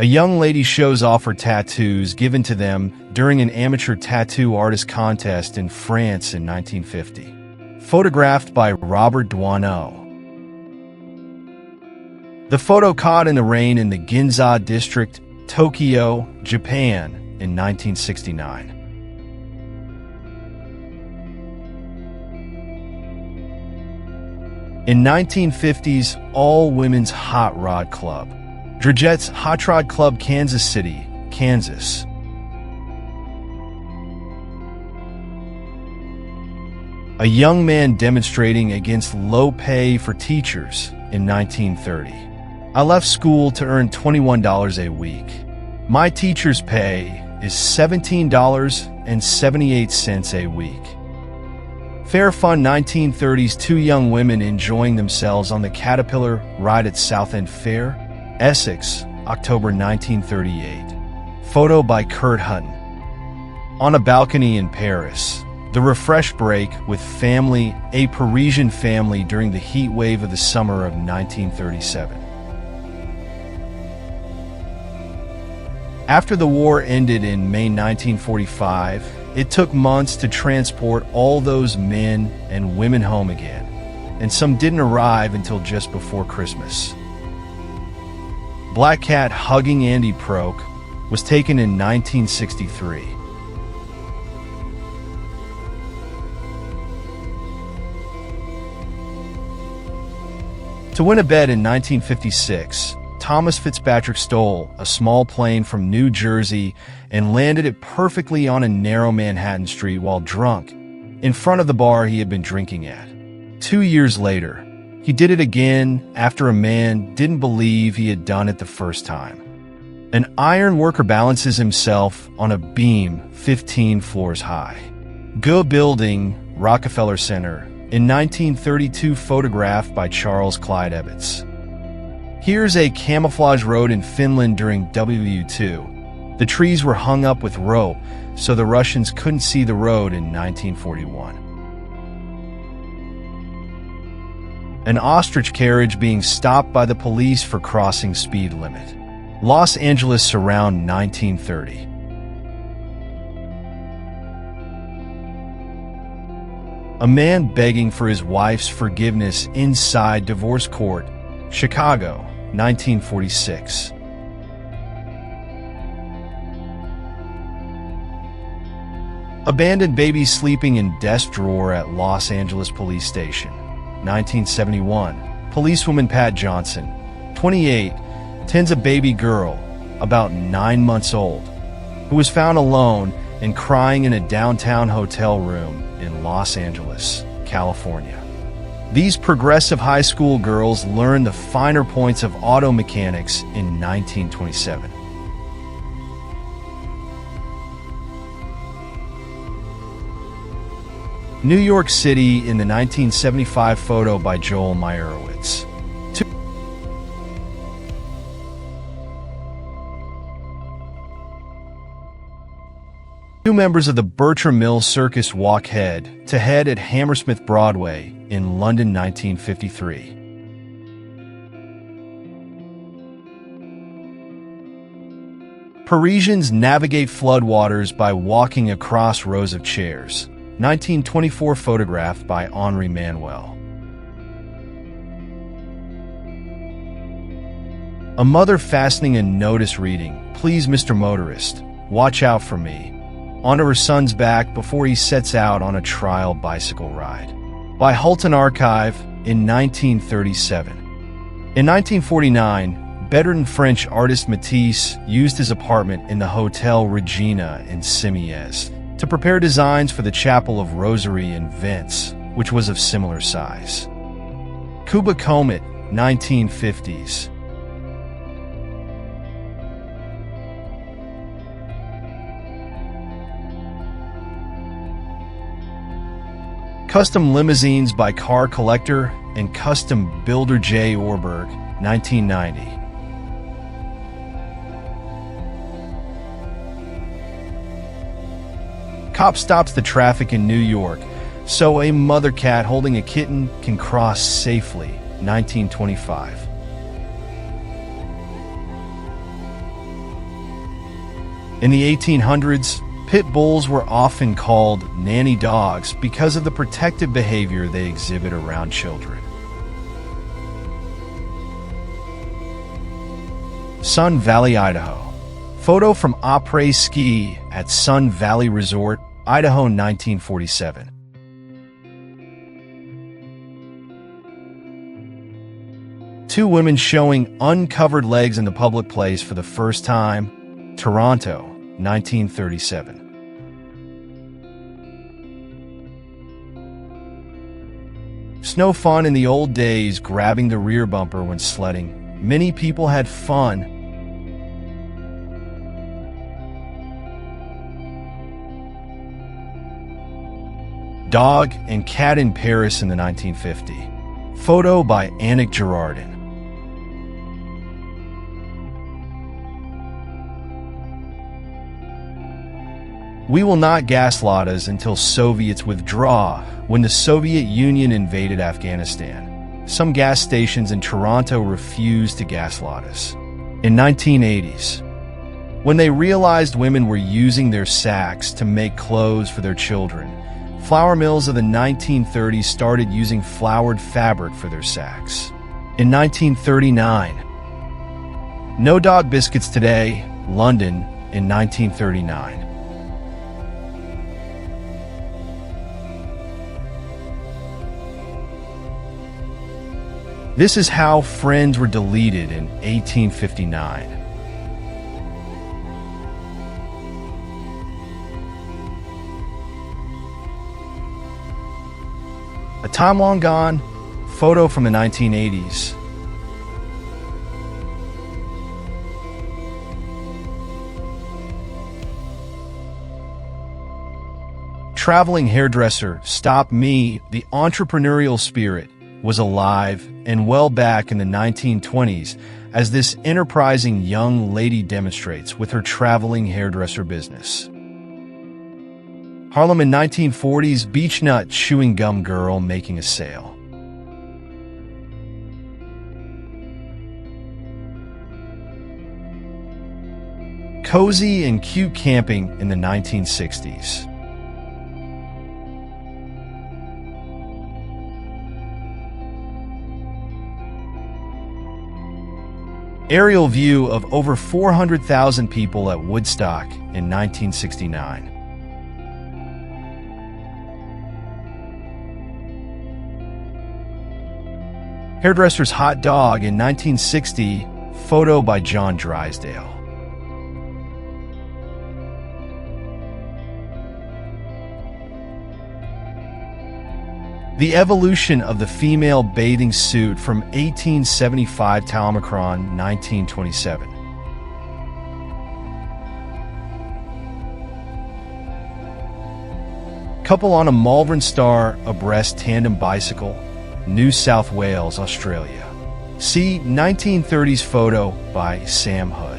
A young lady shows off her tattoos given to them during an amateur tattoo artist contest in France in 1950. Photographed by Robert Duaneau. The photo caught in the rain in the Ginza district, Tokyo, Japan, in 1969. In 1950s, all-women's hot rod club. Draget's Hot Rod Club, Kansas City, Kansas. A young man demonstrating against low pay for teachers in 1930. I left school to earn $21 a week. My teacher's pay is $17.78 a week. Fair fun 1930s, two young women enjoying themselves on the Caterpillar ride at Southend Fair, Essex, October 1938. Photo by Kurt Hutton. On a balcony in Paris. The refresh break with family, a Parisian family during the heat wave of the summer of 1937. After the war ended in May 1945, it took months to transport all those men and women home again, and some didn't arrive until just before Christmas. Black Cat hugging Andy Proke was taken in 1963. To win a bet in 1956, Thomas Fitzpatrick stole a small plane from New Jersey and landed it perfectly on a narrow Manhattan street while drunk, in front of the bar he had been drinking at. 2 years later, he did it again after a man didn't believe he had done it the first time. An iron worker balances himself on a beam 15 floors high. Go Building, Rockefeller Center, in 1932, photographed by Charles Clyde Ebbets. Here's a camouflage road in Finland during WW2. The trees were hung up with rope, so the Russians couldn't see the road in 1941. An ostrich carriage being stopped by the police for crossing speed limit. Los Angeles around 1930. A man begging for his wife's forgiveness inside divorce court, Chicago, 1946. Abandoned baby sleeping in desk drawer at Los Angeles Police Station, 1971. Policewoman Pat Johnson, 28, tends a baby girl, about 9 months old, who was found alone and crying in a downtown hotel room in Los Angeles, California. These progressive high school girls learned the finer points of auto mechanics in 1927. New York City in the 1975 photo by Joel Meyerowitz. Two members of the Bertram Mills Circus walk head-to-head at Hammersmith Broadway in London, 1953. Parisians navigate floodwaters by walking across rows of chairs. 1924, photographed by Henri Manuel. A mother fastening a notice reading, "Please, Mr. Motorist, watch out for me," onto her son's back before he sets out on a trial bicycle ride. By Hulton Archive in 1937. In 1949, bedridden French artist Matisse used his apartment in the Hotel Regina in Simiez to prepare designs for the Chapel of Rosary in Vence, which was of similar size. Kuba Comet, 1950s. Custom limousines by Car Collector and Custom Builder J. Orberg, 1990. Cop stops the traffic in New York so a mother cat holding a kitten can cross safely, 1925. In the 1800s, pit bulls were often called nanny dogs because of the protective behavior they exhibit around children. Sun Valley, Idaho. Photo from après-ski at Sun Valley Resort, Idaho, 1947. Two women showing uncovered legs in the public place for the first time, Toronto, 1937. Snow fun in the old days, grabbing the rear bumper when sledding. Many people had fun. Dog and cat in Paris in the 1950. Photo by Anik Girardin. We will not gaslight us until Soviets withdraw. When the Soviet Union invaded Afghanistan, some gas stations in Toronto refused to gaslight us. In 1980s, when they realized women were using their sacks to make clothes for their children, flour mills of the 1930s started using flowered fabric for their sacks. In 1939, No Dog Biscuits Today, London, in 1939. This is how Friends were deleted in 1859. A Time Long Gone, photo from the 1980s. Traveling hairdresser, Stop Me, the entrepreneurial spirit was alive and well back in the 1920s, as this enterprising young lady demonstrates with her traveling hairdresser business. Harlem in 1940s, beech nut chewing gum girl making a sale. Cozy and cute camping in the 1960s. Aerial view of over 400,000 people at Woodstock in 1969. Hairdresser's hot dog in 1960, photo by John Drysdale. The evolution of the female bathing suit from 1875 to Omicron, 1927. Couple on a Malvern Star abreast tandem bicycle, New South Wales, Australia. See 1930s photo by Sam Hood.